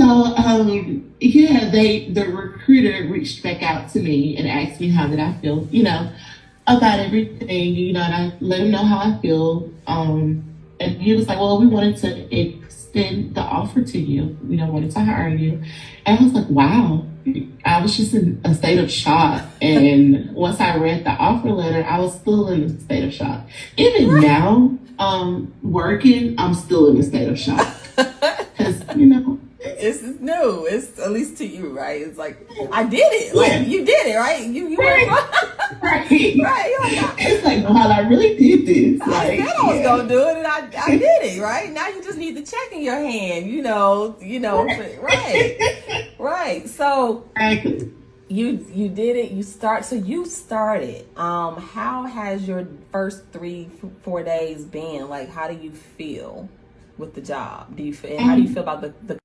So, yeah, the recruiter reached back out to me and asked me how did I feel, about everything, and I let him know how I feel. And he was like, well, we wanted to extend the offer to you, wanted to hire you. And I was like, wow. I was just in a state of shock. And once I read the offer letter, I was still in a state of shock. Even now, working, I'm still in a state of shock. Because, it's new. It's at least to you, right? It's like I did it. Like you did it, right? You right. were Right. right. It's like, wow, I really did this. I said I was gonna do it, and I did it, right? Now you just need the check in your hand, right. So you did it. You started. How has your first 3-4 days been? Like, how do you feel with the job? How do you feel about the